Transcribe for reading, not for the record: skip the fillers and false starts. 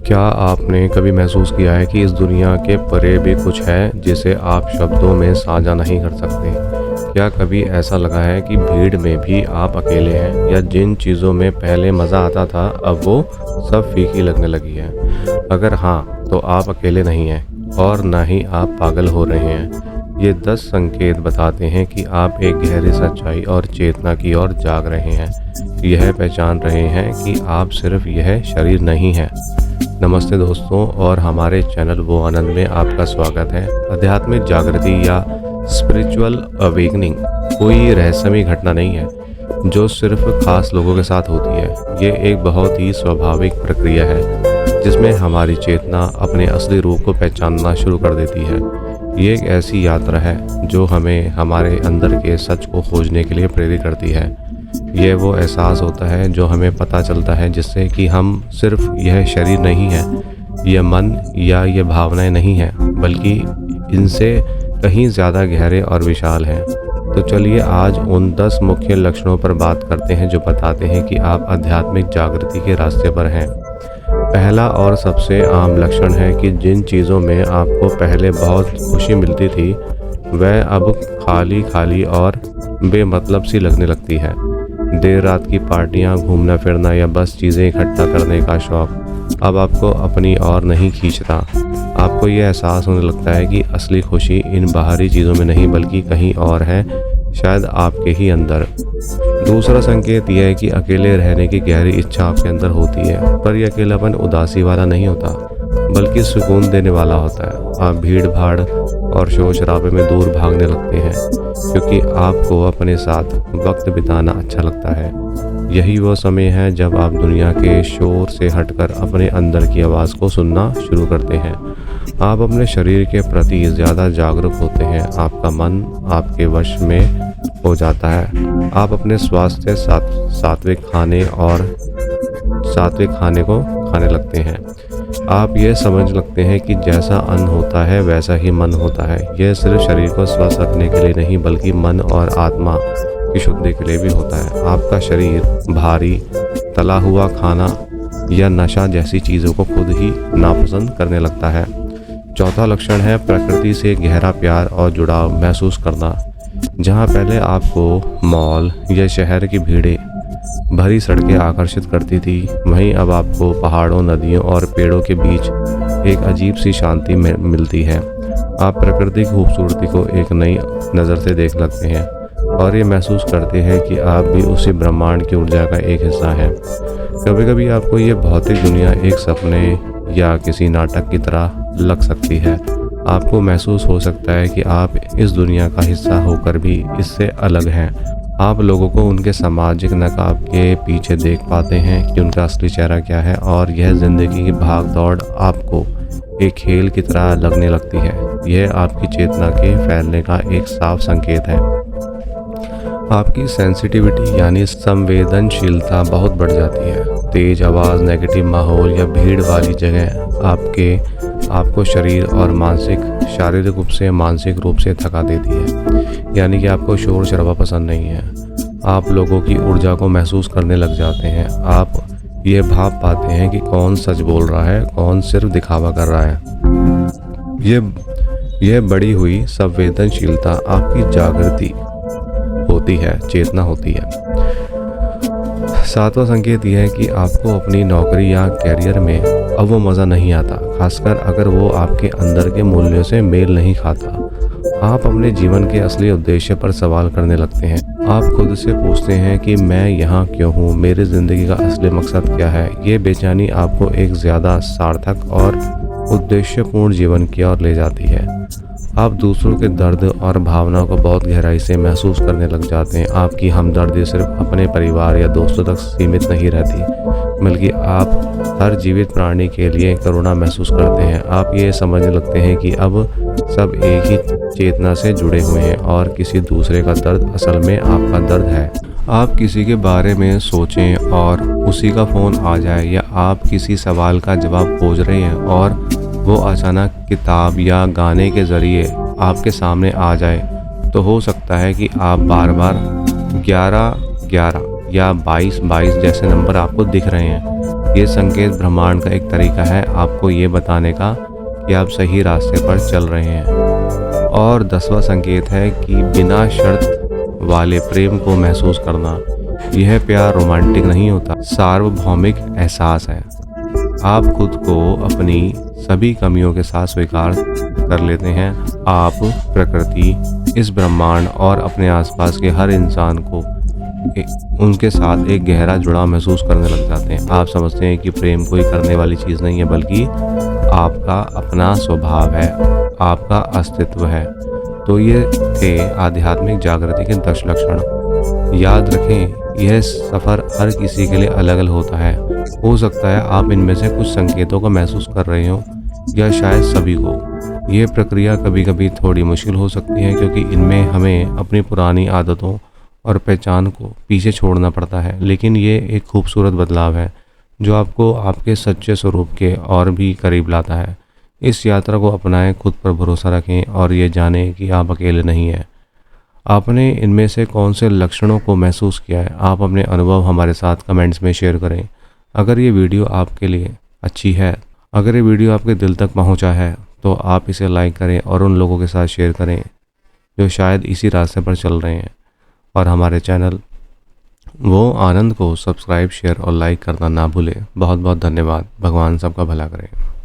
क्या आपने कभी महसूस किया है कि इस दुनिया के परे भी कुछ है जिसे आप शब्दों में साझा नहीं कर सकते? क्या कभी ऐसा लगा है कि भीड़ में भी आप अकेले हैं, या जिन चीज़ों में पहले मज़ा आता था अब वो सब फीकी लगने लगी है? अगर हाँ, तो आप अकेले नहीं हैं और ना ही आप पागल हो रहे हैं। ये 10 संकेत बताते हैं कि आप एक गहरी सच्चाई और चेतना की ओर जाग रहे हैं। यह पहचान रहे हैं कि आप सिर्फ यह शरीर नहीं हैं। नमस्ते दोस्तों, और हमारे चैनल वो आनंद में आपका स्वागत है। आध्यात्मिक जागृति या स्पिरिचुअल अवेकनिंग कोई रहस्यमय घटना नहीं है जो सिर्फ खास लोगों के साथ होती है। ये एक बहुत ही स्वाभाविक प्रक्रिया है जिसमें हमारी चेतना अपने असली रूप को पहचानना शुरू कर देती है। ये एक ऐसी यात्रा है जो हमें हमारे अंदर के सच को खोजने के लिए प्रेरित करती है। यह वो एहसास होता है जो हमें पता चलता है जिससे कि हम सिर्फ यह शरीर नहीं है, यह मन या ये भावनाएं नहीं हैं, बल्कि इनसे कहीं ज़्यादा गहरे और विशाल हैं। तो चलिए आज उन 10 मुख्य लक्षणों पर बात करते हैं जो बताते हैं कि आप आध्यात्मिक जागृति के रास्ते पर हैं। पहला और सबसे आम लक्षण है कि जिन चीज़ों में आपको पहले बहुत खुशी मिलती थी वह अब खाली खाली और बेमतलब सी लगने लगती है। देर रात की पार्टियां, घूमना फिरना या बस चीज़ें इकट्ठा करने का शौक अब आपको अपनी ओर नहीं खींचता। आपको ये एहसास होने लगता है कि असली खुशी इन बाहरी चीज़ों में नहीं बल्कि कहीं और है, शायद आपके ही अंदर। दूसरा संकेत यह है कि अकेले रहने की गहरी इच्छा आपके अंदर होती है, पर यह अकेलापन उदासी वाला नहीं होता बल्कि सुकून देने वाला होता है। आप भीड़ भाड़ और शोर शराबे में दूर भागने लगते हैं क्योंकि आपको अपने साथ वक्त बिताना अच्छा लगता है। यही वो समय है जब आप दुनिया के शोर से हटकर अपने अंदर की आवाज़ को सुनना शुरू करते हैं। आप अपने शरीर के प्रति ज़्यादा जागरूक होते हैं, आपका मन आपके वश में हो जाता है। आप अपने स्वास्थ्य सात्विक खाने को खाने लगते हैं। आप ये समझ लगते हैं कि जैसा अन्न होता है वैसा ही मन होता है। यह सिर्फ शरीर को स्वस्थ रखने के लिए नहीं बल्कि मन और आत्मा की शुद्धि के लिए भी होता है। आपका शरीर भारी, तला हुआ खाना या नशा जैसी चीज़ों को खुद ही नापसंद करने लगता है। चौथा लक्षण है प्रकृति से गहरा प्यार और जुड़ाव महसूस करना। जहाँ पहले आपको मॉल या शहर की भीड़ें भरी सड़कें आकर्षित करती थी, वहीं अब आपको पहाड़ों, नदियों और पेड़ों के बीच एक अजीब सी शांति मिलती है। आप प्रकृति की खूबसूरती को एक नई नज़र से देख लगते हैं और ये महसूस करते हैं कि आप भी उसी ब्रह्मांड की ऊर्जा का एक हिस्सा हैं। कभी कभी आपको ये भौतिक दुनिया एक सपने या किसी नाटक की तरह लग सकती है। आपको महसूस हो सकता है कि आप इस दुनिया का हिस्सा होकर भी इससे अलग हैं। आप लोगों को उनके सामाजिक नकाब के पीछे देख पाते हैं कि उनका असली चेहरा क्या है, और यह ज़िंदगी की भाग दौड़ आपको एक खेल की तरह लगने लगती है। यह आपकी चेतना के फैलने का एक साफ संकेत है। आपकी सेंसिटिविटी यानी संवेदनशीलता बहुत बढ़ जाती है। तेज आवाज़, नेगेटिव माहौल या भीड़ वाली जगह आपको शारीरिक रूप से मानसिक रूप से थका देती है। यानी कि आपको शोर शराबा पसंद नहीं है। आप लोगों की ऊर्जा को महसूस करने लग जाते हैं। आप ये भाप पाते हैं कि कौन सच बोल रहा है, कौन सिर्फ दिखावा कर रहा है। यह बढ़ी हुई संवेदनशीलता आपकी जागृति होती है, चेतना होती है। सातवां संकेत यह है कि आपको अपनी नौकरी या कैरियर में अब वो मज़ा नहीं आता, खासकर अगर वो आपके अंदर के मूल्यों से मेल नहीं खाता। आप अपने जीवन के असली उद्देश्य पर सवाल करने लगते हैं। आप खुद से पूछते हैं कि मैं यहाँ क्यों हूँ, मेरी ज़िंदगी का असली मकसद क्या है। ये बेचैनी आपको एक ज़्यादा सार्थक और उद्देश्यपूर्ण जीवन की ओर ले जाती है। आप दूसरों के दर्द और भावनाओं को बहुत गहराई से महसूस करने लग जाते हैं। आपकी हमदर्दी सिर्फ अपने परिवार या दोस्तों तक सीमित नहीं रहती, बल्कि आप हर जीवित प्राणी के लिए करुणा महसूस करते हैं। आप ये समझने लगते हैं कि अब सब एक ही चेतना से जुड़े हुए हैं और किसी दूसरे का दर्द असल में आपका दर्द है। आप किसी के बारे में सोचें और उसी का फ़ोन आ जाए, या आप किसी सवाल का जवाब खोज रहे हैं और वो अचानक किताब या गाने के ज़रिए आपके सामने आ जाए, तो हो सकता है कि आप बार बार 11-11 या 22-22 जैसे नंबर आपको दिख रहे हैं। ये संकेत ब्रह्मांड का एक तरीका है आपको ये बताने का कि आप सही रास्ते पर चल रहे हैं। और 10वां संकेत है कि बिना शर्त वाले प्रेम को महसूस करना। यह प्यार रोमांटिक नहीं होता, सार्वभौमिक एहसास है। आप खुद को अपनी सभी कमियों के साथ स्वीकार कर लेते हैं। आप प्रकृति, इस ब्रह्मांड और अपने आसपास के हर इंसान को उनके साथ एक गहरा जुड़ाव महसूस करने लग जाते हैं। आप समझते हैं कि प्रेम कोई करने वाली चीज़ नहीं है, बल्कि आपका अपना स्वभाव है, आपका अस्तित्व है। तो ये थे आध्यात्मिक जागृति के 10 लक्षण। याद रखें, यह सफ़र हर किसी के लिए अलग अलग होता है। हो सकता है आप इनमें से कुछ संकेतों को महसूस कर रहे हो, या शायद सभी को। ये प्रक्रिया कभी कभी थोड़ी मुश्किल हो सकती है, क्योंकि इनमें हमें अपनी पुरानी आदतों और पहचान को पीछे छोड़ना पड़ता है। लेकिन ये एक खूबसूरत बदलाव है जो आपको आपके सच्चे स्वरूप के और भी करीब लाता है। इस यात्रा को अपनाएं, खुद पर भरोसा रखें और ये जानें कि आप अकेले नहीं हैं। आपने इनमें से कौन से लक्षणों को महसूस किया है? आप अपने अनुभव हमारे साथ कमेंट्स में शेयर करें। अगर ये वीडियो आपके लिए अच्छी है, अगर ये वीडियो आपके दिल तक पहुंचा है, तो आप इसे लाइक करें और उन लोगों के साथ शेयर करें जो शायद इसी रास्ते पर चल रहे हैं। और हमारे चैनल वो आनंद को सब्सक्राइब, शेयर और लाइक करना ना भूलें। बहुत बहुत धन्यवाद। भगवान सबका भला करे।